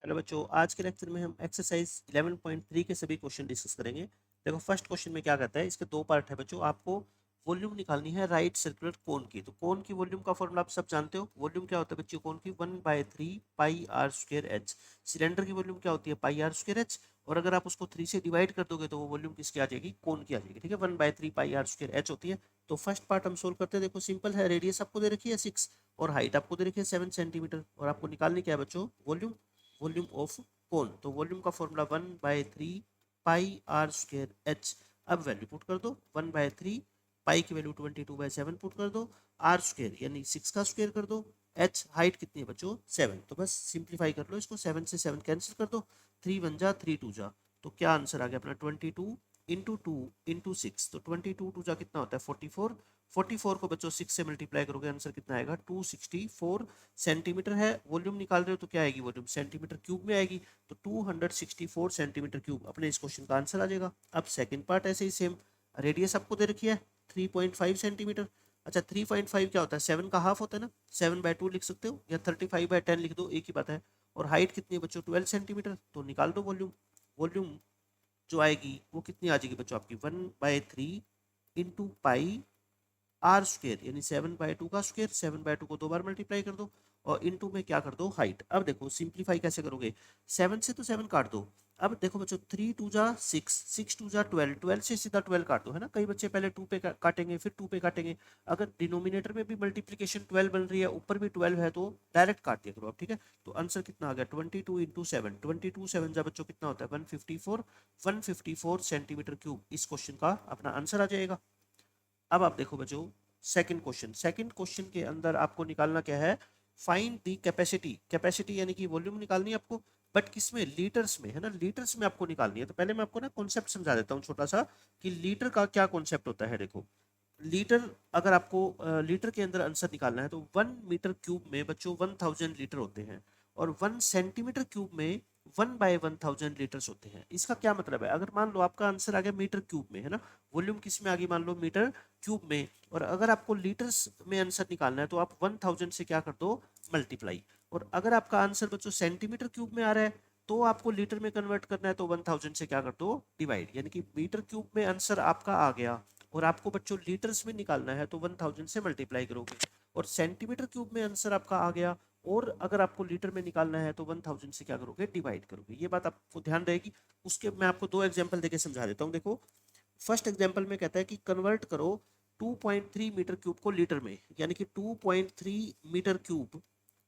Hello बच्चों, आज के लेक्चर में हम एक्सरसाइज 11.3 के सभी क्वेश्चन डिस्कस करेंगे। देखो, फर्स्ट क्वेश्चन में क्या कहता है, इसके दो पार्ट है बच्चों। आपको वॉल्यूम निकालनी है राइट सर्कुलर कोन की। तो कोन की वॉल्यूम का फॉर्मूला आप सब जानते हो। वॉल्यूम क्या होता है बच्चों कोन की? 1/3 pi r square H. Cylinder की वॉल्यूम क्या होती है? पाई आर स्क्वायर एच। और अगर आप उसको 3 से डिवाइड कर दोगे तो वो वॉल्यूम किसकी आ जाएगी? कोन की आ जाएगी। ठीक है, 1/3 पाई आर स्क्वायर एच होती है। तो फर्स्ट पार्ट हम सोल्व करते हैं। देखो सिंपल है, रेडियस आपको दे रखी है 6 और हाइट आपको दे रखी है 7 सेंटीमीटर और आपको निकालनी क्या है बच्चों? वॉल्यूम। Volume of cone. तो वॉल्यूम का formula 1/3 pi r square h. अब वैल्यू पुट कर दो। 1/3 पाई की वैल्यू 22/7 पुट कर दो। आर स्क्वायर यानी 6 का स्क्वायर कर दो। एच हाइट कितनी है बच्चों? 7। तो बस सिंप्लीफाई कर लो इसको, 7 से 7 कैंसिल कर दो। 3 1 जा 3 2 जा। तो क्या आंसर आ गया अपना? 22 इंटू 2 इंटू 6। तो 22 2 जा कितना होता है? 44। 44 को बच्चों 6 से मल्टीप्लाई करोगे, आंसर कितना आएगा? 264 सेंटीमीटर है। वॉल्यूम निकाल रहे हो तो क्या आएगी वॉल्यूम? सेंटीमीटर क्यूब में आएगी। तो 264 सेंटीमीटर क्यूब अपने इस क्वेश्चन का आंसर आ जाएगा। अब सेकंड पार्ट ऐसे ही सेम। रेडियस आपको दे रखी है 3.5 सेंटीमीटर। अच्छा, 3.5 क्या होता है? 7 का हाफ होता है ना। 7/2 लिख सकते हो या 35/10 लिख दो, एक ही बात है। और हाइट कितनी है बच्चों? 12 सेंटीमीटर। तो निकाल दो वॉल्यूम। वॉल्यूम जो आएगी वो कितनी आ जाएगी बच्चों आपकी? 1/3 इंटू पाई आर स्क्वेयर यानी 7/2 का स्क्वेयर। 7/2 को दो बार मल्टीप्लाई कर दो और इनटू में क्या कर दो? हाइट। अब देखो सिंप्लीफाई कैसे करोगे? 7 से तो 7 काट दो। अब देखो बच्चों, 3 2 जा 6, 6 2 जा 12, 12 से सीधा 12 काट दो, है ना। कई बच्चे पहले 2 पे काटेंगे फिर 2 पे काटेंगे। अगर डिनोमिनेटर में भी मल्टीप्लीकेशन 12 बन रही है, ऊपर भी 12 है, तो डायरेक्ट काट दिया करो अब। ठीक है, तो आंसर कितना आ गया? 22 इंटू 7। 22 7 जा बच्चों कितना होता है? 154। 154 सेंटीमीटर क्यूब इस क्वेश्चन का अपना आंसर आ जाएगा। अब आप देखो बच्चों, सेकंड क्वेश्चन। सेकंड क्वेश्चन के अंदर आपको निकालना क्या है? Find the capacity. कैपेसिटी यानी कि वॉल्यूम निकालनी है आपको, बट किसमें? लीटर्स में, है ना। लीटर्स में आपको निकालनी है। तो पहले मैं आपको ना कॉन्सेप्ट समझा देता हूँ छोटा सा, कि लीटर का क्या कॉन्सेप्ट होता है। देखो, लीटर, अगर आपको लीटर के अंदर आंसर निकालना है तो 1 मीटर क्यूब में बच्चों 1000 लीटर होते हैं और 1 सेंटीमीटर क्यूब में 1/1000 लीटर्स होते हैं। इसका क्या मतलब है? अगर मान लो आपका आंसर आ गया मीटर क्यूब में, है ना। वॉल्यूम किस में आ गई? मान लो मीटर क्यूब में। और अगर आपको लीटर्स में आंसर निकालना है तो आप 1000 से क्या कर दो? मल्टीप्लाई। और अगर आपका आंसर बच्चों सेंटीमीटर क्यूब में आ रहा है तो आपको लीटर में कन्वर्ट करना है, तो 1000 से क्या कर दो? डिवाइड। यानी कि मीटर क्यूब में आंसर आपका आ गया और आपको बच्चों लीटर्स में निकालना है तो 1000 से मल्टीप्लाई करोगे। और सेंटीमीटर क्यूब में आंसर आपका आ गया और अगर आपको लीटर में निकालना है तो 1000 से क्या करोगे? डिवाइड करोगे। ये बात आपको ध्यान रहेगी। उसके मैं आपको दो एग्जांपल देके समझा देता हूँ। देखो, फर्स्ट एग्जांपल में कहता है कि कन्वर्ट करो 2.3 मीटर क्यूब को लीटर में। यानी कि 2.3 मीटर क्यूब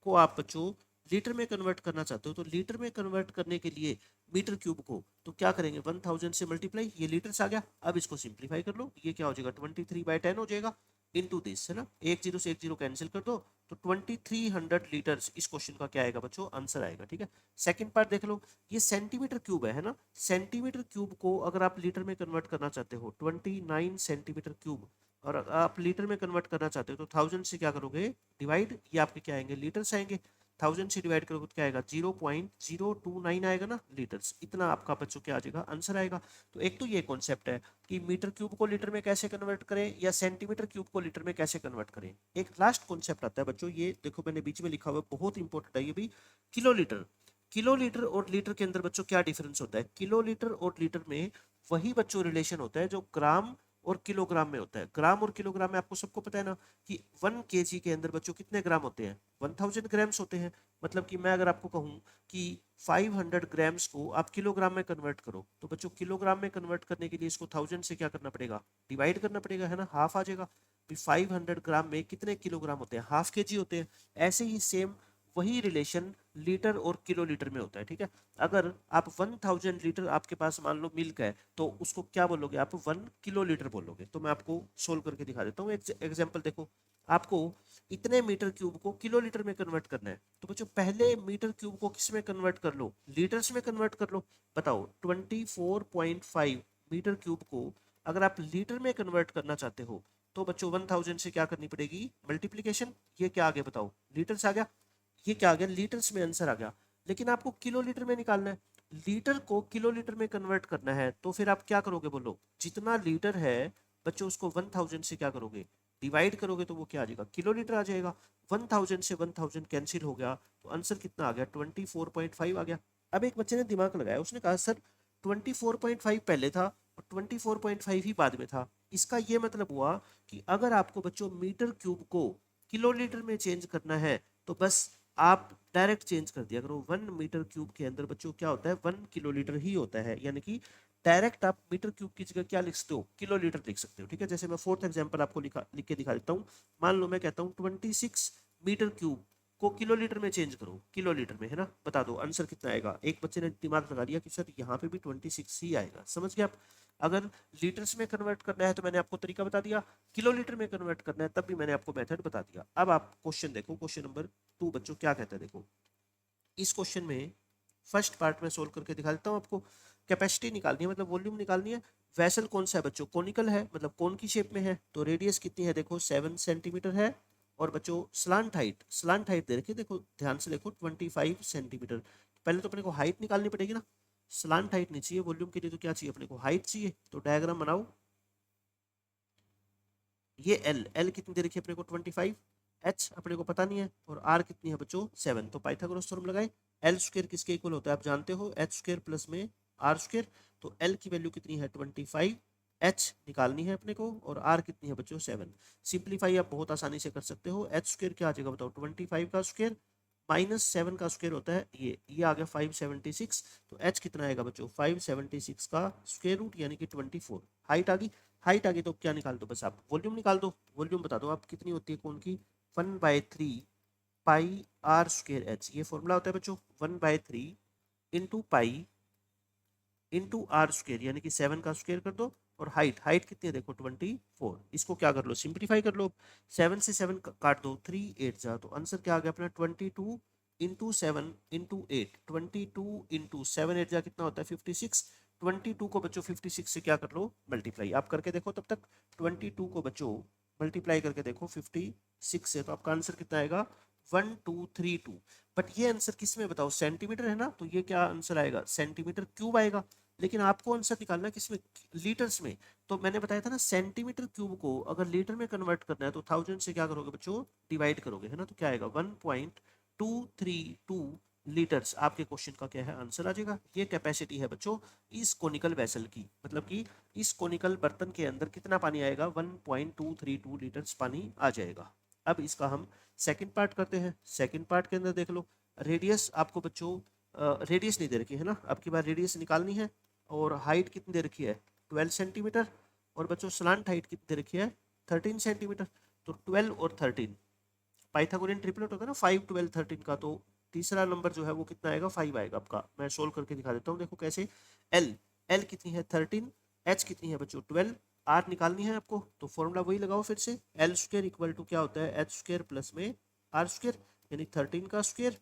को आप बच्चों लीटर में कन्वर्ट करना चाहते हो। तो लीटर में कन्वर्ट करने के लिए मीटर क्यूब को तो क्या करेंगे? 1000 से मल्टीप्लाई। ये लीटर्स आ गया। अब इसको सिंप्लीफाई कर लो। ये क्या हो जाएगा? 23/10 हो जाएगा इनटू दिस, है ना। एक जीरो से एक जीरो कैंसिल कर दो। तो 2300 लीटर्स इस क्वेश्चन का क्या आएगा बच्चों? आंसर आएगा। ठीक है, सेकंड पार्ट देख लो। ये सेंटीमीटर क्यूब है ना। सेंटीमीटर क्यूब को अगर आप लीटर में कन्वर्ट करना चाहते हो 29 सेंटीमीटर क्यूब, और अगर आप लीटर में कन्वर्ट करना चाहते हो तो 1000 से क्या करोगे? डिवाइड। ये आपके क्या आएंगे? लीटर्स आएंगे। 1000 से डिवाइड करोगे तो क्या आएगा? 0.029 आएगा ना लीटर्स। इतना आपका बच्चों क्या आ जाएगा? आंसर आएगा। तो एक तो ये कॉन्सेप्ट है कि मीटर क्यूब को लीटर में कैसे कन्वर्ट करें या सेंटीमीटर क्यूब को लीटर में कैसे कन्वर्ट करें। एक लास्ट कॉन्सेप्ट आता है बच्चों, ये देखो मैंने बीच में लिखा हुआ है, बहुत इंपॉर्टेंट है ये भी। Kilo litre. किलो लीटर और लीटर के अंदर बच्चों क्या डिफरेंस होता है? किलो लीटर और लीटर में वही बच्चों रिलेशन होता है जो ग्राम और किलोग्राम में होता है। ग्राम और किलोग्राम में आपको सबको पता है ना कि 1 kg के अंदर बच्चों कितने ग्राम होते हैं? 1000 ग्राम्स होते हैं। मतलब कि मैं अगर आपको कहूँ कि 500 ग्राम्स को आप किलोग्राम में कन्वर्ट करो तो बच्चों किलोग्राम में कन्वर्ट करने के लिए इसको 1000 से क्या करना पड़ेगा? डिवाइड करना पड़ेगा, है ना। हाफ आ जाएगा। 500 ग्राम में कितने किलोग्राम होते हैं? हाफ के जी होते हैं। ऐसे ही सेम वही रिलेशन लीटर और किलो लीटर में होता है। ठीक है, अगर आप 1000 लीटर आपके पास मान लो मिल्क है तो उसको क्या बोलोगे आप? 1 किलो लीटर बोलोगे। तो मैं आपको सोल्व करके दिखा देता हूँ। एक एग्जाम्पल देखो, आपको इतने मीटर क्यूब को किलो लीटर में कन्वर्ट करना है। तो बच्चों पहले मीटर क्यूब को किस में कन्वर्ट कर लो? लीटर्स में कन्वर्ट कर लो। बताओ, 24.5 मीटर क्यूब को अगर आप लीटर में कन्वर्ट करना चाहते हो तो बच्चों 1000 से क्या करनी पड़ेगी? मल्टीप्लीकेशन। ये क्या आ गया बताओ? लीटर्स आ गया। ये क्या आ गया? लीटर्स में आंसर आ गया। लेकिन आपको किलो लीटर में निकालना है। लीटर को किलो लीटर में कन्वर्ट करना है तो फिर आप क्या करोगे बोलो? जितना लीटर है बच्चों उसको 1000 से क्या करोगे? डिवाइड करोगे तो वो क्या आ जाएगा, किलोलीटर आ जाएगा। 1000 से 1000 कैंसिल हो गया, तो आंसर कितना आ गया, 24.5 आ गया। अब एक बच्चे ने दिमाग लगाया, उसने कहा सर 24.5 पहले था और 24.5 ही बाद में था। इसका ये मतलब हुआ कि अगर आपको बच्चों मीटर क्यूब को किलोलीटर में चेंज करना है तो बस आप डायरेक्ट चेंज कर दिया करो। 1 मीटर क्यूब के अंदर बच्चों क्या होता है, 1 किलोलीटर ही होता है, यानी कि डायरेक्ट आप मीटर क्यूब की जगह क्या लिख सकते हो, किलोलीटर लिख सकते हो। ठीक है, जैसे मैं फोर्थ एग्जांपल आपको लिख के दिखा देता हूँ। मान लो मैं कहता हूँ 26 मीटर क्यूब को किलोलीटर में चेंज करो, किलोलीटर में, है ना, बता दो आंसर कितना आएगा। एक बच्चे ने दिमाग लगा लिया कि सर यहाँ पे भी 26 ही आएगा। समझ गए आप। अगर लीटर्स में कन्वर्ट करना है तो मैंने आपको तरीका बता दिया, किलोलीटर में कन्वर्ट करना है तब भी मैंने आपको मेथड बता दिया। अब आप क्वेश्चन देखो, क्वेश्चन नंबर 2 बच्चों क्या कहता है, देखो इस क्वेश्चन में फर्स्ट पार्ट में सोल्व करके दिखा देता हूँ आपको। कैपेसिटी निकालनी है, मतलब वॉल्यूम निकालनी है। वैसल कौन सा है बच्चों, कोनिकल है, मतलब कोन की शेप में है। तो रेडियस कितनी है, देखो 7 सेंटीमीटर है। और बच्चों स्लांट हाइट दे रखी है, देखो ध्यान से देखो 25 सेंटीमीटर। पहले तो अपने को हाइट निकालनी पड़ेगी ना, स्लांट हाइट नहीं चाहिए वॉल्यूम के लिए, तो क्या चाहिए अपने को, हाइट चाहिए। तो डायग्राम बनाओ। ये एल कितनी दे रखी है अपने को 25, एच अपने को पता नहीं है, और आर कितनी है बच्चों 7। तो पाइथागोरस थ्योरम लगाए। एल स्क्वायर किसके इक्वल होता है आप जानते हो, एच स्क्वायर प्लस में आर स्क्वायर। तो एल की वैल्यू कितनी है 25, एच निकालनी है अपने को, और आर कितनी है बच्चों 7। सिंप्लीफाई आप बहुत आसानी से कर सकते हो। एच स्क्वायर क्या आ जाएगा बताओ, 25 का स्क्वायर माइनस 7 का स्क्वायर होता है ये आ गया 576। तो एच कितना आएगा बच्चों 576 का स्क्वायर रूट, यानी कि 24। हाइट आ गई, हाइट आ गई तो क्या निकाल दो, बस आप वॉल्यूम निकाल दो। वॉल्यूम बता दो आप कितनी होती है कौन की, 1/3 पाई आर स्क्वायर एच। ये फॉर्मूला होता है बच्चों, 1/3 into pi into r square, यानी कि 7 का स्क्वायर कर दो। और हाइट हाइट कितनी है देखो 24। इसको क्या कर लो, सिंप्लीफाई कर लो। 7 से 7 काट दो, 3 8 जा, तो आंसर क्या आ गया अपना 22 इंटू 7 इंटू 8। 22 इंटू 7 8 जा कितना होता है 56। 22 को बच्चों 56 से क्या कर लो, मल्टीप्लाई। आप करके देखो तब तक, 22 को बच्चों मल्टीप्लाई करके देखो 56 से, तो आपका आंसर कितना आएगा 1232। बट ये आंसर किस में बताओ, सेंटीमीटर है ना, तो ये क्या आंसर आएगा, सेंटीमीटर क्यूब आएगा। लेकिन आपको आंसर निकालना है किसमें, लीटर्स में। तो मैंने बताया था ना, सेंटीमीटर क्यूब को अगर लीटर में कन्वर्ट करना है तो 1000 से क्या करोगे बच्चों, डिवाइड करोगे, है ना। तो क्या आएगा 1.232 लीटर्स। आपके क्वेश्चन का क्या है आंसर आ जाएगा। ये कैपेसिटी है बच्चों इस कोनिकल वेसल की, मतलब कि इस कोनिकल बर्तन के अंदर कितना पानी आएगा, 1.232 लीटर्स पानी आ जाएगा। अब इसका हम सेकंड पार्ट करते हैं। सेकंड पार्ट के अंदर देख लो, रेडियस आपको बच्चों रेडियस नहीं दे रखी है ना, अब की बार रेडियस निकालनी है। और हाइट कितनी दे रखी है 12 सेंटीमीटर। और बच्चों स्लांट हाइट कितनी दे रखी है 13 सेंटीमीटर। तो 12 और 13 पाइथागोरियन ट्रिपलेट होता है ना, 5 12 13 का। तो तीसरा नंबर जो है वो कितना आएगा 5 आएगा आपका। मैं सोल्व करके दिखा देता हूँ, देखो कैसे। एल एल कितनी है 13, एच कितनी है बच्चों 12, आर निकालनी है आपको। तो फॉर्मूला वही लगाओ फिर से, एल स्क्वायर इक्वल टू क्या होता है एच स्क्वायर प्लस में आर स्क्वायर, यानी 13 का स्क्वायर।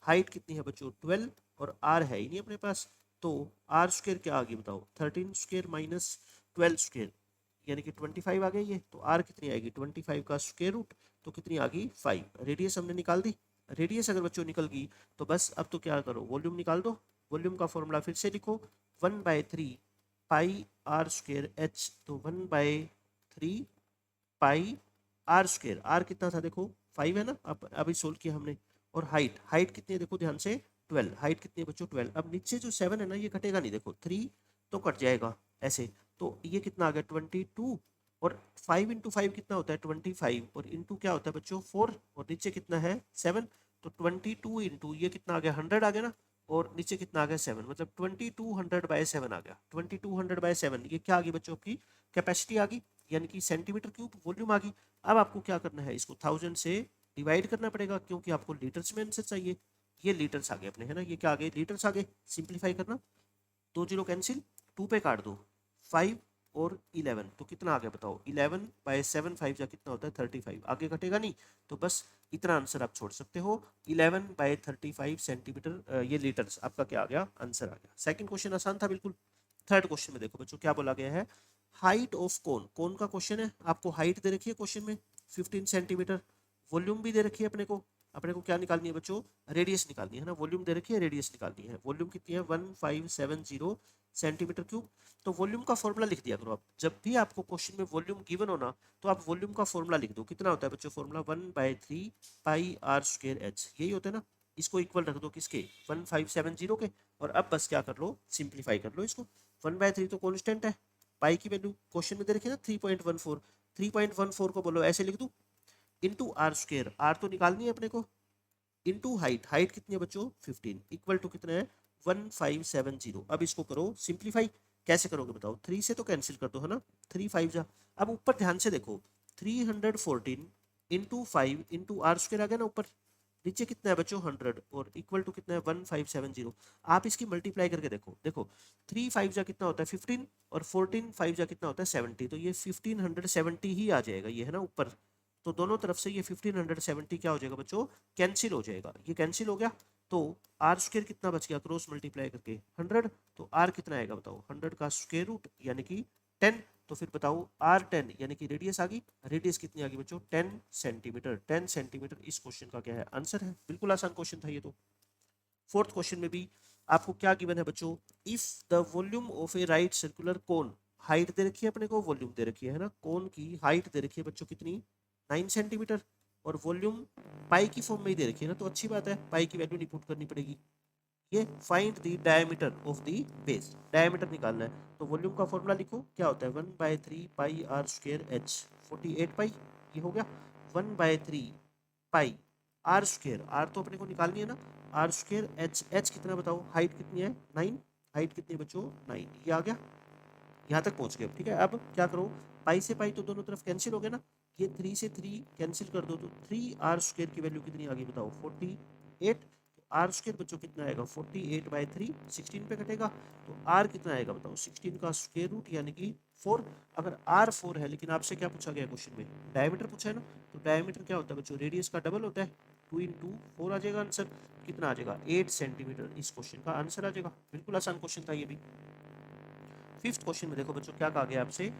हाइट कितनी है बच्चों 12, और आर है ही नहीं अपने पास। तो आर स्क्वायर क्या आ गई बताओ, 13 स्क्वायर माइनस 12 स्क्वायर, यानी कि 25 आ गई ये। तो आर कितनी आएगी 25 का स्क्वायर रूट, तो कितनी आ गई 5। रेडियस हमने निकाल दी। रेडियस अगर बच्चों निकल गई तो बस अब तो क्या करो, वॉल्यूम निकाल दो। वॉल्यूम का फॉर्मूला फिर से लिखो, 1/3 पाई आर स्क्वायर एच। तो 1/3 पाई आर स्क्वायर, आर कितना था देखो 5 है ना, अब अभी सोल्व किया हमने। और हाइट हाइट कितनी है देखो ध्यान से 12, हाइट कितनी है बच्चों 12। अब नीचे जो 7 है ना ये कटेगा नहीं, देखो 3 तो कट जाएगा ऐसे। तो ये कितना आ गया 22। और 5 इंटू 5 कितना होता है 25, और इंटू क्या होता है बच्चों 4, और नीचे कितना है 7। तो 22 इंटू ये कितना आ गया 100 आ गया ना, और नीचे कितना आ गया 7, मतलब 2200/7 आ गया। 2200/7 ये क्या आ गई बच्चों आपकी कैपेसिटी आ गई, यानी कि सेंटीमीटर क्यूब वॉल्यूम आ गई। अब आपको क्या करना है, इसको 1000 से डिवाइड करना पड़ेगा, क्योंकि आपको लीटर्स में आंसर चाहिए। ये लीटर्स आ गए अपने, है ना, ये क्या आ गए लीटर्स आ गए। सिंप्लीफाई करना, 2 जीरो कैंसिल, 2 पे काट दो, 5 और 11, तो कितना आ गया बताओ 11/7 5 जा कितना होता है 35, आगे घटेगा नहीं। तो बस इतना आंसर आप छोड़ सकते हो, 11/35 सेंटीमीटर, ये लीटर्स आपका क्या आ गया आंसर आ गया। सेकंड क्वेश्चन आसान था बिल्कुल। थर्ड क्वेश्चन में देखो बच्चों क्या बोला गया है, हाइट ऑफ कोन। कोन का क्वेश्चन है, आपको हाइट दे रखी है क्वेश्चन में 15 सेंटीमीटर, वॉल्यूम भी दे रखी है अपने को अपने को क्या निकालनी है बच्चों, रेडियस निकालनी है ना, वॉल्यूम दे रखी है, रेडियस निकालनी है। वॉल्यूम कितनी है 1570 सेंटीमीटर क्यूब। तो वॉल्यूम का फॉर्मूला लिख दिया करो आप, जब भी आपको क्वेश्चन में वॉल्यूम गिवन हो ना तो आप वॉल्यूम का फॉर्मूला लिख दो। कितना होता है बच्चों formula, 1/3 pi r square h, यही होता है ना। इसको इक्वल रख दो किसके, 1570 के। और अब बस क्या कर लो, सिंप्लीफाई कर लो इसको। 1/3 तो कॉन्स्टेंट है, पाई की वैल्यू क्वेश्चन में दे रखी है ना 3.14, 3.14 को बोलो ऐसे लिख दूं, इंटू आर स्क्वायर, आर तो निकालनी है अपने को, इंटू हाइट, हाइट कितनी है बच्चों 15, इक्वल टू कितना है 1570। अब इसको करो सिंप्लीफाई, कैसे करोगे बताओ, 3 से तो कैंसिल कर दो है ना, 3 5 जा। अब ऊपर ध्यान से देखो, 314 इंटू 5 इंटू आर स्क्वायर आ गया ना ऊपर, नीचे कितना है बच्चों 100 और इक्वल टू कितना है 1570। आप इसकी मल्टीप्लाई करके देखो, देखो 3 5 जा कितना होता है 15 और 14 5 जा कितना होता है 70, तो ये 1570 ही आ जाएगा ये है ना ऊपर। तो दोनों तरफ से ये 1570 क्या हो जाएगा बच्चों, कैंसिल हो जाएगा, ये कैंसिल हो गया। तो आर स्क्वायर कितना बच गया क्रॉस मल्टीप्लाई करके 100, तो आर कितना आएगा बताओ 100 का स्क्वायर रूट यानी कि 10। तो फिर बताओ R10 यानी कि रेडियस आ गई, रेडियस कितनी आ गई बच्चों 10 सेंटीमीटर, 10 सेंटीमीटर इस क्वेश्चन का क्या है आंसर है। बिल्कुल आसान क्वेश्चन था ये तो। फोर्थ क्वेश्चन में भी आपको क्या गिवन है बच्चों, if the volume of a right circular cone, height दे रखी है अपने को, वॉल्यूम दे रखी है ना, कोन की हाइट दे रखी है बच्चों कितनी 9 सेंटीमीटर, और वॉल्यूम पाई की फॉर्म में ही दे रखी है ना, तो अच्छी बात है पाई की वैल्यू नहीं पुट करनी पड़ेगी। ये find the diameter of the base, diameter निकालना है। तो वॉल्यूम का फॉर्मूला लिखो, क्या होता है 1/3 पाई आर स्क्वायर एच, 48 पाई, ये हो गया 1/3 पाई आर स्क्वायर, आर तो अपने को निकालनी है ना, आर स्क्वायर एच, एच कितना बताओ, हाइट कितनी है 9, हाइट कितनी है बच्चों 9, ये आ गया, यहाँ तक पहुँच गए। ठीक है, अब क्या करो, पाई से पाई तो दोनों तरफ कैंसिल हो गया ना, ये 3 से 3 कैंसिल कर दो, तो 3 आर स्क्वायर की वैल्यू कितनी आ गई बताओ 48। आर स्क्वायर बच्चों कितना आएगा 48/3, 16 पे कटेगा, तो आर कितना आएगा बताओ 16 का स्क्वायर रूट यानी कि 4। अगर आर 4 है, लेकिन आपसे क्या पूछा गया क्वेश्चन में, डायमीटर पूछा है ना, तो डायमीटर क्या होता है बच्चों, रेडियस का डबल होता है, 2 इंटू 4 आ जाएगा आंसर, कितना आ जाएगा 8 सेंटीमीटर इस क्वेश्चन का आंसर आ जाएगा। बिल्कुल आसान क्वेश्चन था ये भी। फिफ्थ क्वेश्चन में देखो बच्चों क्या कहा गया आपसे,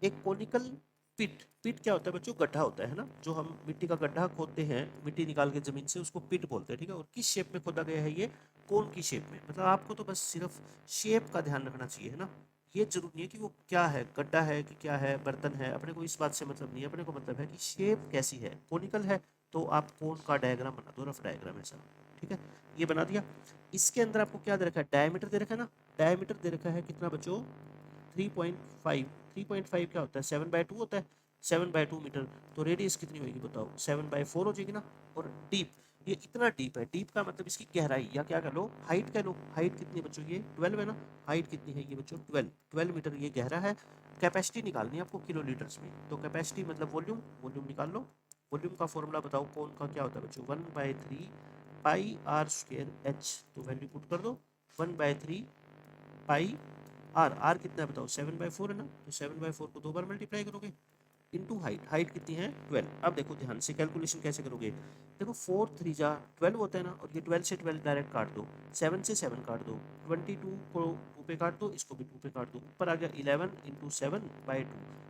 एक कोनिकल पिट, पिट क्या होता है बच्चों, गड्ढा होता है ना, जो हम मिट्टी का गड्ढा खोदते हैं मिट्टी निकाल के जमीन से, उसको पिट बोलते हैं। ठीक है, और किस शेप में खोदा गया है ये, कोन की शेप में, मतलब आपको तो बस सिर्फ शेप का ध्यान रखना चाहिए है ना, ये जरूरी नहीं है कि वो क्या है, गड्ढा है कि क्या है, बर्तन है, अपने को इस बात से मतलब नहीं है, अपने को मतलब है कि शेप कैसी है, कोनिकल है तो आप कोन का डायग्राम बना दो, रफ डायग्राम ऐसा। ठीक है, ये बना दिया। इसके अंदर आपको क्या दे रखा है, डायमीटर दे रखा है ना, डायमीटर दे रखा है कितना बच्चों 3.5, 3.5 क्या होता है 7/2 होता है, 7/2 मीटर। तो रेडियस कितनी होगी बताओ 7/4 हो जाएगी ना। और डीप, ये इतना डीप है, डीप का मतलब इसकी गहराई, या क्या कह लो हाइट कह लो, हाइट कितनी है बच्चों ये 12 है ना, हाइट कितनी है ये बच्चों 12 मीटर ये गहरा है। कैपेसिटी निकालनी है आपको किलो लीटर्स में, तो कैपेसिटी मतलब वॉल्यूम, वॉल्यूम निकाल लो। वॉल्यूम का फॉर्मूला बताओ कौन का क्या होता है बच्चों 1/3 पाई आर स्क्वायर एच, तो वैल्यू पुट कर दो 1/3 पाई आर, आर कितना है बताओ 7/4 है ना, तो 7/4 को 2 बार मल्टीप्लाई करोगे, इंटू हाइट, हाइट कितनी है 12। अब देखो ध्यान से कैलकुलेशन कैसे करोगे, देखो 4 3 जा 12 होता है ना, और ये 12 से 12 डायरेक्ट काट दो, 7 से 7 काट दो, 22 को 2 पे काट दो, इसको भी 2 पे काट दो, ऊपर आ गया 11 इंटू 7/2,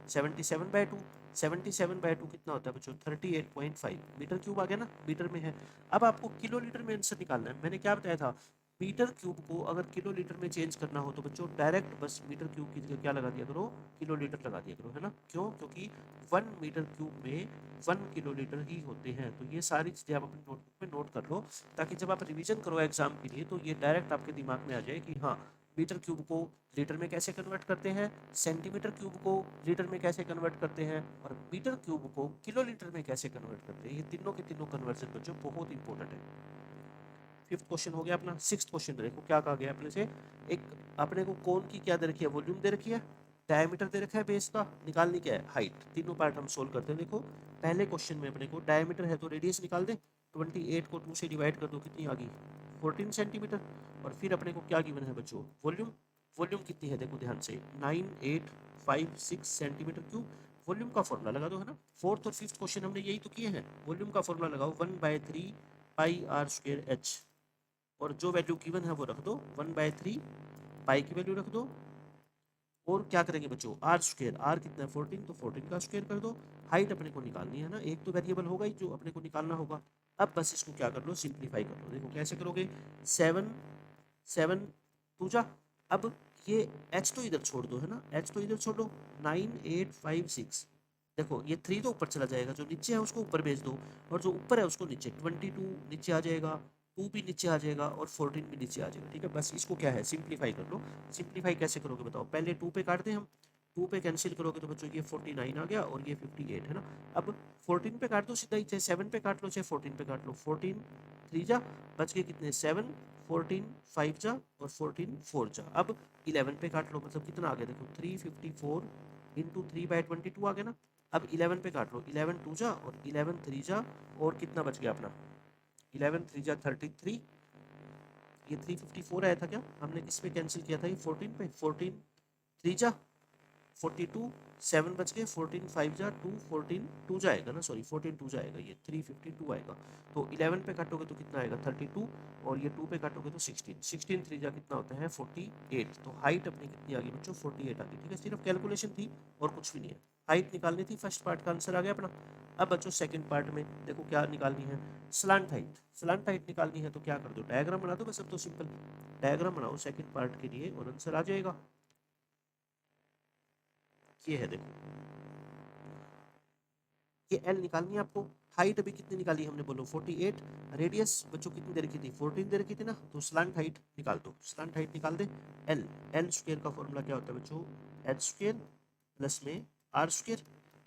77/2, 77/2 कितना होता है बच्चों 38.5 मीटर क्यूब आ गया ना, मीटर में है। अब आपको किलो लीटर में आंसर निकालना है, मैंने क्या बताया था, मीटर क्यूब को अगर किलो लीटर में चेंज करना हो तो बच्चों डायरेक्ट बस मीटर क्यूब की जगह क्या लगा दिया करो, किलो लीटर लगा दिया करो है ना, क्यों, क्योंकि 1 मीटर क्यूब में 1 किलो लीटर ही होते हैं। तो ये सारी चीज़ें आप अपनी नोटबुक में नोट कर लो, ताकि जब आप रिवीजन करो एग्जाम के लिए तो ये डायरेक्ट आपके दिमाग में आ जाए कि हाँ मीटर क्यूब को लीटर में कैसे कन्वर्ट करते हैं, सेंटीमीटर क्यूब को लीटर में कैसे कन्वर्ट करते हैं, और मीटर क्यूब को किलो लीटर में कैसे कन्वर्ट करते हैं। ये तीनों के तीनों कन्वर्जन बच्चों बहुत इंपॉर्टेंट है। फिफ्थ क्वेश्चन हो गया अपना। सिक्स्थ क्वेश्चन देखो क्या कहा गया अपने से, एक अपने को कोन की क्या दे रखी है, वॉल्यूम दे रखी है, डायमीटर दे रखा है बेस का, निकालनी क्या है हाइट। तीनों पार्ट हम सोल्व करते हैं। देखो पहले क्वेश्चन में अपने को डायमीटर है तो रेडियस निकाल दे, 28 को 2 से डिवाइड कर दो, कितनी आ गई 14 सेंटीमीटर। और फिर अपने को क्या गिवन है बच्चों वॉल्यूम, वॉल्यूम कितनी है देखो ध्यान से 9856 सेंटीमीटर क्यूब। वॉल्यूम का फॉर्मूला लगा दो है ना, फोर्थ और फिफ्थ क्वेश्चन हमने यही तो किए हैं, वॉल्यूम का फॉर्मूला लगाओ 1/3 पाई आर स्क्वायर एच, और जो वैल्यू गिवन है वो रख दो 1/3 पाई की वैल्यू रख दो। और क्या करेंगे बच्चों आर स्क्वायर, आर कितना है 14, तो 14 का स्क्वायर कर दो। हाइट अपने को निकालनी है ना, एक तो वेरिएबल होगा ही जो अपने को निकालना होगा, अब बस इसको क्या कर लो, सिंप्लीफाई कर लो। देखो कैसे करोगे, 7 7 टू जा, अब ये h तो इधर छोड़ दो, है ना, h तो इधर छोड़ दो, 9 8 5 6, देखो ये 3 तो ऊपर चला जाएगा, जो नीचे है उसको ऊपर भेज दो, और जो ऊपर है उसको नीचे, 22 नीचे आ जाएगा, 2 भी नीचे आ जाएगा, और 14 भी नीचे आ जाएगा। ठीक है, बस इसको क्या है, सिंप्लीफाई कर लो। सिंप्लीफाई कैसे करोगे बताओ, पहले 2 पे काट दें हम, 2 पे कैंसिल करोगे तो बच्चों ये 49 आ गया, और ये 58 है ना। अब 14 पे काट दो सीधा ही, चाहे 7 पे काट लो चाहे 14 पे काट लो, 14 3 जा, बच गए कितने, 7, 14 5 जा, और 14 4 जा। अब 11 पे काट लो, मतलब कितना आ गया, देखो 354 इंटू 3/22 आ गया ना। अब 11 पे काट लो, 11 2 जा, और 11 3 जा, और कितना बच गया अपना, 11 3 जा 33, ये 354 आया था क्या, हमने किस पे कैंसिल किया था, ये 14 पे, 14 3 जा 42, 7 बच गए, 14 5 जा 2, 14 2 जाएगा ना, सॉरी 14 2 जाएगा, ये 352 आएगा। तो 11 पे काटोगे तो कितना आएगा 32, और ये 2 पे काटोगे तो 16, 16 3 जा कितना होता है 48। तो हाइट अपनी कितनी आ गई बच्चों, 48 आ गई। ठीक है, सिर्फ कैलकुलेशन थी और कुछ भी नहीं है, हाइट निकालनी थी, फर्स्ट पार्ट का आंसर आ गया अपना। अब बच्चों सेकंड पार्ट में देखो क्या निकालनी है, स्लांट हाइट, स्लांट हाइट निकालनी है, तो क्या कर दो, डायग्राम बना दो बस, अब तो सिंपल डायग्राम बनाओ सेकंड पार्ट के लिए, और आंसर आ जाएगा। ये है देखो, ये एल निकालनी है आपको। हाइट अभी कितनी निकाली हमने, बोलो 48, रेडियस बच्चों कितनी दे रखी थी, 14 दे रखी थी ना, तो स्लांट हाइट निकाल दो, स्लांट हाइट निकाल दे। एल, एल स्क्वायर का फॉर्मूला क्या होता है बच्चों, एच स्क्वायर प्लस में आर स्क्वायर,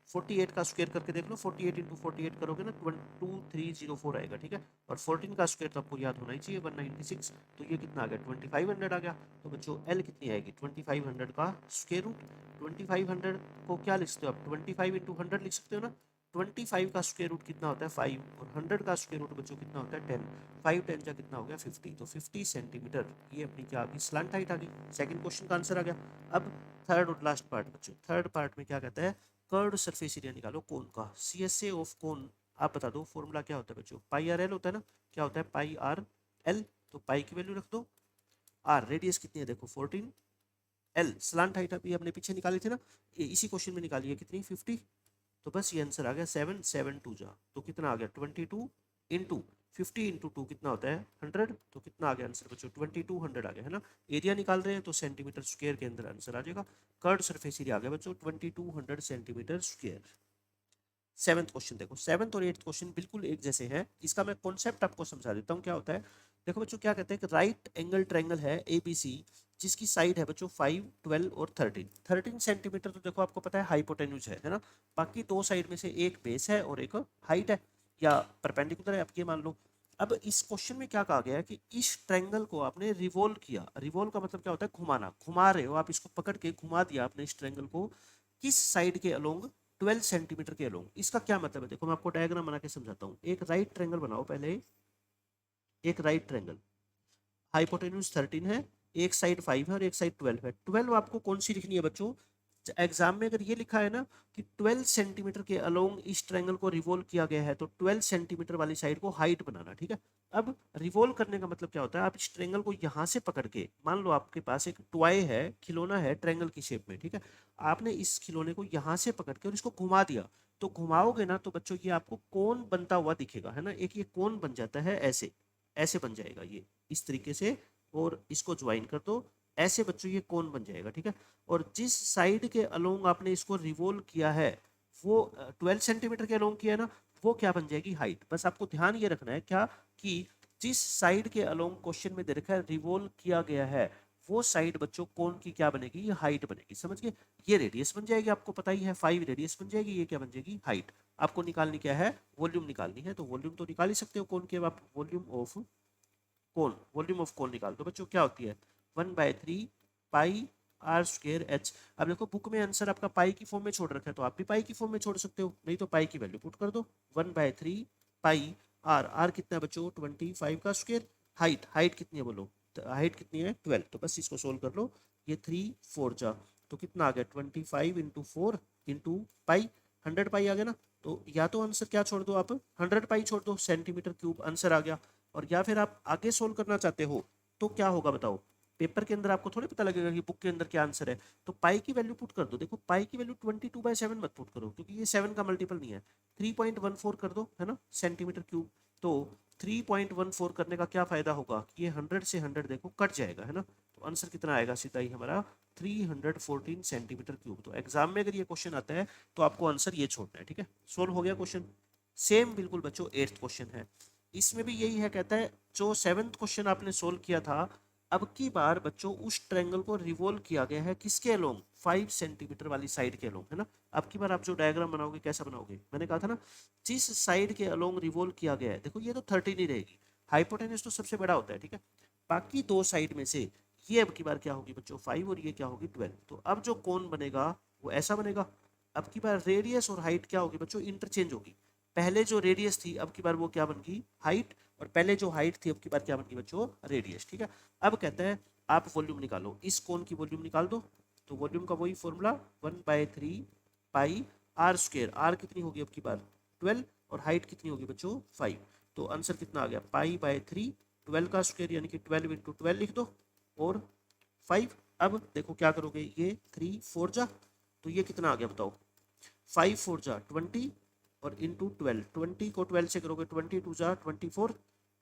48 का स्क्वायर करके देख लो, 48 इंटू 48 करोगे ना 2304 आएगा। ठीक है, और 14 का स्क्वायर तो आपको याद होना ही चाहिए 196, तो ये कितना आ गया 2500 आ गया। तो बच्चों एल कितनी आएगी, 2500 का स्क्वायर रूट, 2500 को क्या लिख सकते हो आप, 25 इंटू 100 लिख सकते हो ना। 25 का स्क्वायर रूट कितना होता है 5, और 100 का स्क्वायर रूट बच्चों कितना होता है 10, 5 10 जा कितना हो गया 50, तो 50 सेंटीमीटर ये अपनी क्या आ गई, स्लांट हाइट आ गई। सेकंड क्वेश्चन का आंसर आ गया। अब थर्ड और लास्ट पार्ट बच्चों, थर्ड पार्ट में क्या कहता है, कर्व्ड सरफेस एरिया निकालो कोन का, CSA ऑफ कोन आप बता दो, फॉर्मूला क्या होता है बच्चों, पाई आर एल होता है ना, क्या होता है पाई आर एल, तो पाई की वैल्यू रख दो, आर रेडियस कितनी है देखो 14, एल स्लांट हाइट अभी हमने पीछे निकाली थी ना, इसी क्वेश्चन में निकाली है कितनी 50, तो बस ये आंसर आ गया 7 7 2 जा, तो कितना आ गया 22 इंटू 50 इंटू 2 कितना होता है 100, तो कितना आ गया आंसर बच्चों 2200 आ गया, है ना। एरिया निकाल रहे हैं तो सेंटीमीटर स्क्वायर के अंदर आंसर आ जाएगा, कर्ड सरफेस एरिया आ गया बच्चों 2200 सेंटीमीटर स्क्वायर। सेवंथ क्वेश्चन देखो, सेवंथ और एट्थ क्वेश्चन बिल्कुल एक जैसे हैं, इसका मैं कॉन्सेप्ट आपको समझा देता हूँ क्या होता है। देखो बच्चों क्या कहते हैं कि राइट एंगल ट्रायंगल है ABC, जिसकी साइड है बच्चों 5 12 और 13, 13 सेंटीमीटर, तो देखो आपको पता है हाइपोटेन्यूज है ना, बाकी दो साइड में से एक बेस है और एक हाइट है या परपेंडिकुलर है, आप ये मान लो। अब इस क्वेश्चन में क्या कहा गया है कि इस ट्रायंगल को आपने रिवॉल्व किया, रिवॉल्व का मतलब क्या होता है घुमाना, घुमा रहे हो आप इसको पकड़ के घुमा दिया आपने इस ट्रायंगल को, किस साइड के अलोंग, 12 सेंटीमीटर के अलोंग। इसका क्या मतलब है, देखो मैं आपको डायग्राम बना के समझाता हूँ। एक राइट ट्रायंगल बनाओ पहले, एक राइट ट्रायंगल, हाइपोटेन्यूज 13 है, एक साइड 5 है और एक साइड 12 है। 12 आपको कौन सी लिखनी है बच्चों, एग्जाम में अगर ये लिखा है ना कि 12 सेंटीमीटर के अलोंग इस ट्रायंगल को रिवॉल्व किया गया है, तो 12 सेंटीमीटर वाली साइड को हाइट बनाना। ठीक है, अब रिवॉल्व करने का मतलब क्या होता है, आप इस ट्रायंगल को यहाँ से पकड़ के, मान लो आपके पास एक टॉय है, खिलौना है ट्रायंगल की शेप में, ठीक है, आपने इस खिलौने को यहाँ से पकड़ के और इसको घुमा दिया, तो घुमाओगे ना तो बच्चों ये आपको कोन बनता हुआ दिखेगा, है ना, एक ये कोन बन जाता है, ऐसे ऐसे बन जाएगा ये इस तरीके से, और इसको ज्वाइन कर दो, ऐसे बच्चों ये कोन बन जाएगा। ठीक है, और जिस साइड के अलोंग आपने इसको रिवॉल्व किया है, वो 12 सेंटीमीटर के अलोंग किया है ना, वो क्या बन जाएगी हाइट। बस आपको ध्यान ये रखना है क्या, कि जिस साइड के अलोंग क्वेश्चन में दे रखा है रिवॉल्व किया गया है, वो साइड बच्चों कोन की क्या बनेगी, ये हाइट बनेगी, समझ गए। ये रेडियस बन जाएगी, आपको पता ही है 5 रेडियस बन जाएगी, ये क्या बन जाएगी हाइट। आपको निकालनी क्या है, वॉल्यूम निकालनी है, तो वॉल्यूम तो निकाल ही सकते हो कोन के, अब आप volume of cone, volume of कोन निकाल दो बच्चों, क्या होती है 1/3 पाई आर स्क्वायर एच। अब देखो बुक में आंसर आपका पाई की फॉर्म में छोड़ रखा है, तो आप भी पाई की फॉर्म में छोड़ सकते हो, नहीं तो पाई की वैल्यू पुट कर दो, 1/3 पाई आर, आर कितना है बच्चों 25 का स्क्वायर, हाइट, हाइट कितनी है बोलो, हाइट कितनी है 12, तो बस इसको सोल्व कर लो, ये 3 4 जा, तो कितना आ गया 25 इंटू 4 इंटू पाई, 100 पाई आ गया ना। तो या तो आंसर क्या छोड़ दो आप, 100 पाई छोड़ दो, सेंटीमीटर क्यूब आंसर आ गया। और या फिर आप आगे सोल्व करना चाहते हो तो क्या होगा बताओ, पेपर के अंदर आपको थोड़ी पता लगेगा कि बुक के अंदर क्या आंसर है, तो पाई की वैल्यू पुट कर दो। देखो पाई की वैल्यू 22/7 मत पुट करो, क्योंकि ये 7 का मल्टीपल नहीं है, 3.14 कर दो, है ना, सेंटीमीटर क्यूब। तो 3.14 करने का क्या फायदा होगा, ये 100 से 100 देखो कट जाएगा, है ना। तो आंसर कितना आएगा, सीधा ही हमारा 314 सेंटीमीटर क्यूब। तो एग्जाम में अगर ये क्वेश्चन आता है तो आपको आंसर ये छोड़ना है, ठीक है। सोल्व हो गया क्वेश्चन। सेम बिल्कुल बच्चों 8th क्वेश्चन है, इसमें भी यही है, कहता है जो 7th क्वेश्चन आपने सोल्व किया था, अब की बार बच्चों उस ट्रायंगल को रिवॉल्व किया गया है किसके अलोंग, 5 सेंटीमीटर वाली साइड के अलोंग, है ना। अब की बार आप जो डायग्राम बनाओगे कैसा बनाओगे, मैंने कहा था ना, जिस साइड के अलोंग रिवॉल्व किया गया है, देखो ये तो 13 ही रहेगी, हाइपोटेन्यूज तो सबसे बड़ा होता है, ठीक है। बाकी दो साइड में से ये अब की बार क्या होगी बच्चों 5 और ये क्या होगी 12। तो अब जो कोण बनेगा वो ऐसा बनेगा। अब की बार रेडियस और हाइट क्या होगी बच्चों, इंटरचेंज होगी। पहले जो रेडियस थी अब की बार वो क्या बन गई हाइट, और पहले जो हाइट थी अब की बार क्या बन गई बच्चों रेडियस, ठीक है। अब कहता है आप वॉल्यूम निकालो, इस कोण की वॉल्यूम निकाल दो। तो वॉल्यूम का वही formula 1/3 pi r square, r कितनी होगी अब की बार 12, और हाइट कितनी होगी बच्चों 5। तो आंसर कितना आ गया पाई/3, 12 का स्क्वायर यानी कि 12 × 12 लिख दो, और 5। अब देखो क्या करोगे, ये 3 4 जा, तो ये कितना आ गया बताओ, 5 4 जा 20, और इंटू 12, 20 को 12 से करोगे 20 2 जा 24,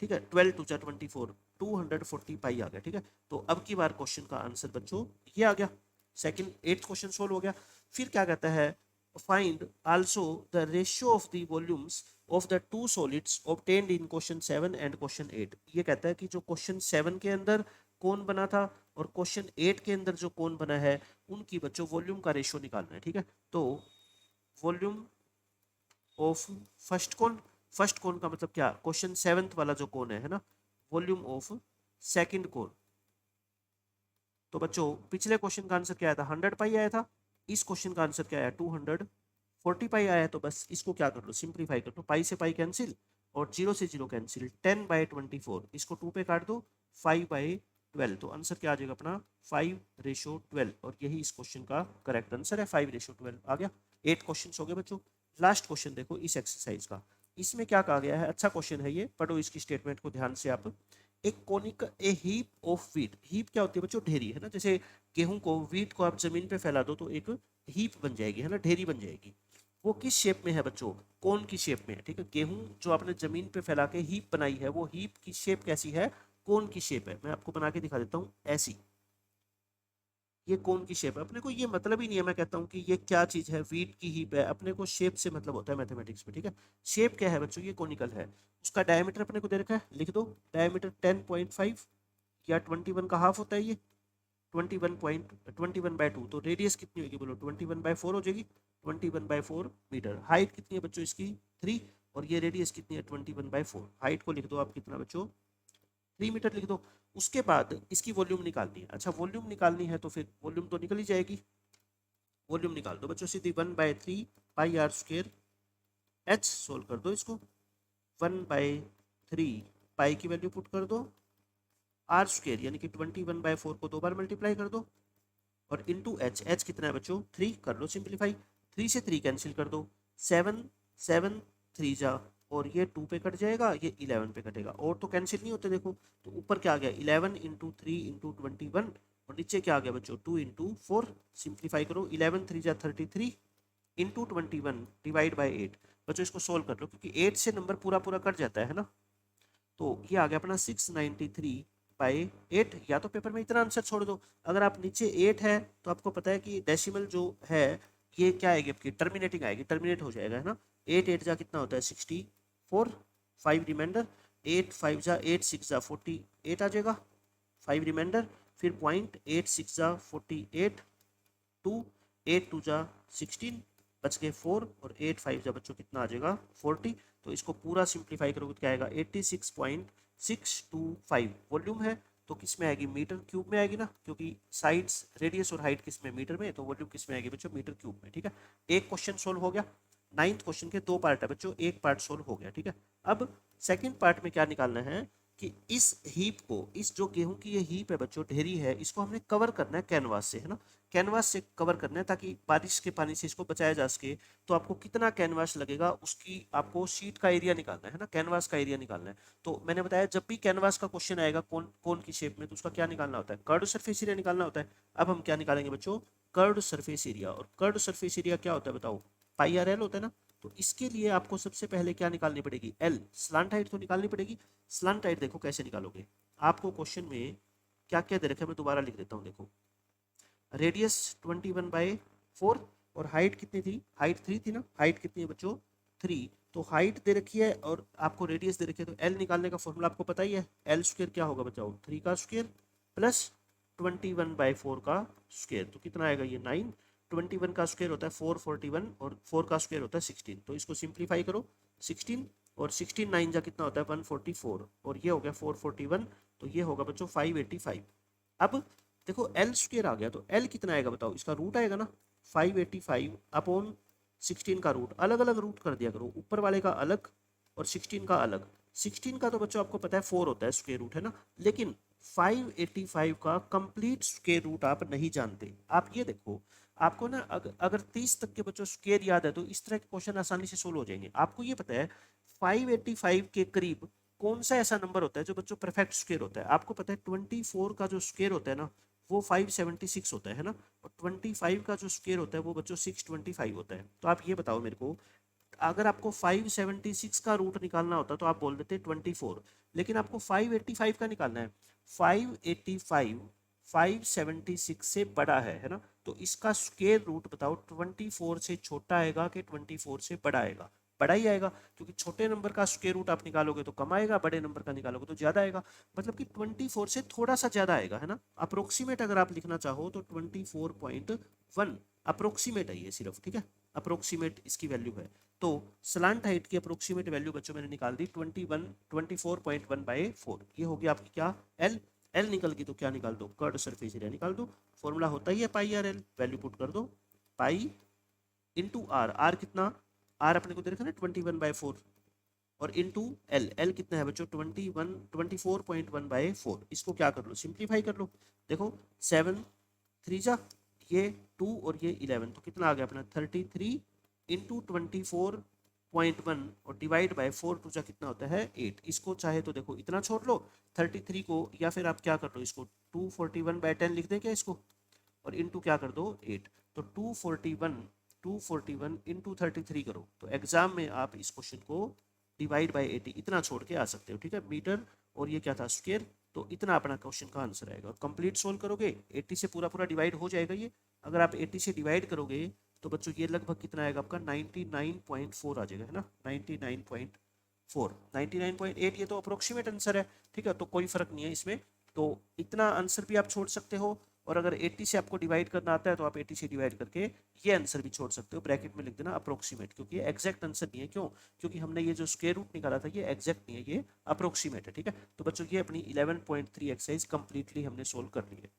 ठीक है, 12 2 जा 24, 240 पाई आ गया, ठीक है। तो अब की बार क्वेश्चन का आंसर बच्चों ये आ गया। सेकंड 8th क्वेश्चन सोल्व हो गया। फिर क्या कहता है, find also the ratio of the volumes of the two solids obtained in question 7 and question 8। ये कहता है कि जो क्वेश्चन 7 के अंदर कौन बना था और क्वेश्चन 8 के अंदर जो कौन बना है, उनकी बच्चों वॉल्यूम का रेशियो निकालना है, ठीक है। तो वॉल्यूम ऑफ फर्स्ट कोण का मतलब क्या, क्वेश्चन 7th वाला जो कोण है ना, वॉल्यूम ऑफ सेकंड कोण। तो बच्चों पिछले क्वेश्चन का आंसर क्या आया था 100 पाई आया था, इस क्वेश्चन का आंसर क्या आया 240 पाई आया। तो बस इसको क्या कर लो, सिंप्लीफाई कर लो, पाई से पाई कैंसिल और 0 से 0 कैंसिल, 10/24 इसको 2 पे काट दो, 5/12। तो आंसर क्या आ जाएगा अपना 5:12, और यही इस क्वेश्चन का करेक्ट आंसर है, 5:12 आ गया। 8 क्वेश्चन हो गए बच्चों। लास्ट क्वेश्चन देखो इस एक्सरसाइज का, इसमें क्या कहा गया है, अच्छा क्वेश्चन है ये, पढ़ो इसकी स्टेटमेंट को ध्यान से आप। एक conic A heap of wheat, heap क्या होती है बच्चों, ढेरी, है ना। जैसे गेहूं को, व्हीट को आप जमीन पे फैला दो तो एक हीप बन जाएगी, है ना, ढेरी बन जाएगी। वो किस शेप में है बच्चों, कोन की शेप में है, ठीक है। गेहूं जो आपने जमीन पे फैला के हीप बनाई है, वो हीप की शेप कैसी है, कोन की शेप है। मैं आपको बना के दिखा देता हूँ, ऐसी ये कोन की शेप है। अपने को ये मतलब ही नहीं है, मैं कहता हूँ कि ये क्या चीज है, व्हीट की हीप है, अपने को शेप से मतलब होता है मैथमेटिक्स में, ठीक है। शेप क्या है बच्चों, ये कोनिकल है। उसका डायमीटर अपने को दे रखा है, लिख दो डायमीटर 10.5 या 21 का हाफ होता है ये, 21/2। तो रेडियस कितनी होगी बोलो, 21/4 हो जाएगी, 21/4 मीटर। हाइट कितनी है बच्चों इसकी 3, और ये रेडियस कितनी है 21/4। हाइट को लिख दो आप कितना बच्चों 3 मीटर लिख दो। उसके बाद इसकी वॉल्यूम निकालनी है। अच्छा वॉल्यूम निकालनी है तो फिर वॉल्यूम तो निकल ही जाएगी, वॉल्यूम निकाल दो बच्चों सीधी 1/3 pi r square H, solve कर दो इसको, 1/3 पाई की वैल्यू पुट कर दो, आर स्क्वायर यानी कि 21/4 को 2 बार मल्टीप्लाई कर दो, और इंटू एच, एच कितना है बच्चों 3, कर लो सिंप्लीफाई, 3 से 3 कैंसिल कर दो, 7 7 3 जा, और ये 2 पे कट जाएगा, ये 11 पे कटेगा, और तो कैंसिल नहीं होते देखो। तो ऊपर क्या आ गया 11 × 3 × 21, और नीचे क्या आ गया बच्चों 2 × 4। सिंप्लीफाई करो, 11 3 जा 33 इंटू 21 डिवाइड बाई 8। बच्चों इसको सोल्व कर लो, क्योंकि 8 से नंबर पूरा पूरा कट जाता है ना। तो ये आ गया अपना 693/8, या तो पेपर में इतना आंसर छोड़ दो। अगर आप नीचे 8 है तो आपको पता है कि डेसिमल जो है ये क्या आएगी आपकी टर्मिनेटिंग आएगी, टर्मिनेट हो जाएगा, है ना। 8 8 जा कितना होता है 64, 5 रिमाइंडर, 8 5 जा 8 6 जा 48 आ जाएगा, 5 रिमाइंडर, फिर पॉइंट 8 6 जा 48, 2 8 2 जा 16, बच गए 4, और 8 5 जा बच्चों कितना आ जाएगा 40। तो इसको पूरा सिंप्लीफाई करोगे तो क्या आएगा 86.625 वॉल्यूम है। तो किस में आएगी मीटर क्यूब में आएगी ना, क्योंकि साइड्स रेडियस और हाइट किस में मीटर में, तो वॉल्यूम किस में आएगी बच्चों मीटर क्यूब में, ठीक है। एक क्वेश्चन सोल्व हो गया। 9th क्वेश्चन के 2 पार्ट है बच्चों, एक पार्ट सोल्व हो गया, ठीक है। अब सेकंड पार्ट में क्या निकालना है कि इस हीप को, इस जो गेहूं की ये हीप है बच्चों ढेरी है, इसको हमने कवर करना है कैनवास से, है ना। कैनवास से कवर करना है ताकि बारिश के पानी से इसको बचाया जा सके। तो आपको कितना कैनवास लगेगा उसकी आपको शीट का एरिया निकालना है ना, कैनवास का एरिया निकालना है। तो मैंने बताया जब भी कैनवास का क्वेश्चन आएगा कौन कौन की शेप में, तो उसका क्या निकालना होता है कर्व्ड सरफेस एरिया निकालना होता है। अब हम क्या निकालेंगे बच्चों कर्व्ड सरफेस एरिया, और कर्व्ड सरफेस एरिया क्या होता है बताओ पाई आर एल होता है ना। तो इसके लिए आपको सबसे पहले क्या निकालनी पड़ेगी, एल, स्लांट हाइट तो निकालनी पड़ेगी। स्लांट हाइट देखो कैसे निकालोगे, आपको क्वेश्चन में क्या क्या दे रखा है मैं दोबारा लिख देता हूँ। देखो रेडियस 21/4 और हाइट कितनी थी, हाइट 3 थी ना, हाइट कितनी है बच्चों 3। तो हाइट दे रखी है और आपको रेडियस दे रखी है, तो एल निकालने का फॉर्मूला आपको पता ही है, एल स्क्वायर क्या होगा बचाओ, 3 का स्क्वायर प्लस 21/4 का स्क्वायर, तो कितना आएगा ये 9। 21 का स्क्वायर होता है 441 और 4 का स्क्वायर होता है 16, तो इसको सिंप्लीफाई करो 16 और 16 9 जा कितना होता है 144 और ये हो गया 441, तो ये होगा बच्चों 585। अब देखो एल स्क्वायर आ गया, तो एल कितना आएगा बताओ, इसका रूट आएगा ना 585 अपॉन 16 का रूट, अलग अलग रूट कर दिया करो, ऊपर वाले का अलग और 16 का अलग। 16 का तो बच्चों आपको पता है 4 होता है स्क्वायर रूट, है ना, लेकिन 585 का कंप्लीट स्क्वायर रूट आप नहीं जानते। आप ये देखो, आपको ना अगर 30 तक के बच्चों स्क्वायर याद है तो इस तरह के क्वेश्चन आसानी से सोल्व हो जाएंगे। आपको ये पता है 585 के करीब कौन सा ऐसा नंबर होता है जो बच्चों परफेक्ट स्क्वायर होता है, आपको पता है 24 का जो स्क्वायर होता है ना वो 576 होता है ना, और 25 का जो स्क्वायर होता है वो बच्चों 625 होता है। तो आप ये बताओ मेरे को, अगर आपको 576 का रूट निकालना होता तो आप बोल देते 24, लेकिन आपको 585 का निकालना है। 585 576 से बड़ा है ना, तो इसका स्क्वायर रूट बताओ 24 से छोटा आएगा कि 24 से बड़ा आएगा, बड़ा ही आएगा, क्योंकि छोटे नंबर का स्क्वायर रूट आप निकालोगे तो कम आएगा, बड़े नंबर का निकालोगे तो ज्यादा आएगा, मतलब कि 24 से थोड़ा सा ज्यादा आएगा, है ना। अप्रोक्सीमेट अगर आप लिखना चाहो तो 24.1 अप्रोक्सीमेट है ये सिर्फ, ठीक है, अप्रोक्सीमेट इसकी वैल्यू है। तो स्लांट हाइट की अप्रोक्सीमेट वैल्यू बच्चों मैंने निकाल दी 24.1/4, ये होगी आपकी क्या, एल। एल निकल गई तो क्या निकाल दो, कर्ड सरफेस एरिया निकाल दो, फॉर्मूला होता ही है पाई आर एल, वैल्यू पुट कर दो, पाई इंटू आर, आर कितना, आर अपने को दे रखा ना 21/4 और इंटू एल, एल कितना है बच्चों 24.1/4, इसको क्या कर लो सिंप्लीफाई कर लो। देखो 7 3 जा, ये 2 और ये 11, तो कितना आ गया अपना 33 इंटू 24.1 और डिवाइड बाय 4 टू जा कितना होता है 8। इसको चाहे तो देखो इतना छोड़ लो 33 को, या फिर आप क्या कर लो इसको 241/10 लिख दें क्या इसको, और इंटू क्या कर दो 8, तो 241 इंटू 33 करो, तो एग्जाम में आप इस क्वेश्चन को डिवाइड बाय 80 इतना छोड़ के आ सकते हो, ठीक है, मीटर और ये क्या था स्क्वायर, तो इतना अपना क्वेश्चन का आंसर आएगा। और कंप्लीट सोल्व करोगे 80 से पूरा पूरा डिवाइड हो जाएगा ये, अगर आप 80 से डिवाइड करोगे तो बच्चों ये लगभग कितना आएगा आपका 99.4 आ जाएगा, है ना, 99.4, 99.8 ये तो अप्रोक्सीमेट आंसर है, ठीक है, तो कोई फर्क नहीं है इसमें, तो इतना आंसर भी आप छोड़ सकते हो। और अगर 80 से आपको डिवाइड करना आता है तो आप 80 से डिवाइड करके ये आंसर भी छोड़ सकते हो, ब्रैकेट में लिख देना अप्रोक्सीमेट, क्योंकि ये एग्जैक्ट आंसर नहीं है, क्यों, क्योंकि हमने ये जो स्क्वायर रूट निकाला था ये एग्जैक्ट नहीं है, ये अप्रोक्सीमेट है, ठीक है। तो बच्चों ये अपनी 11.3 एक्सरसाइज कंप्लीटली हमने सोल्व कर ली है।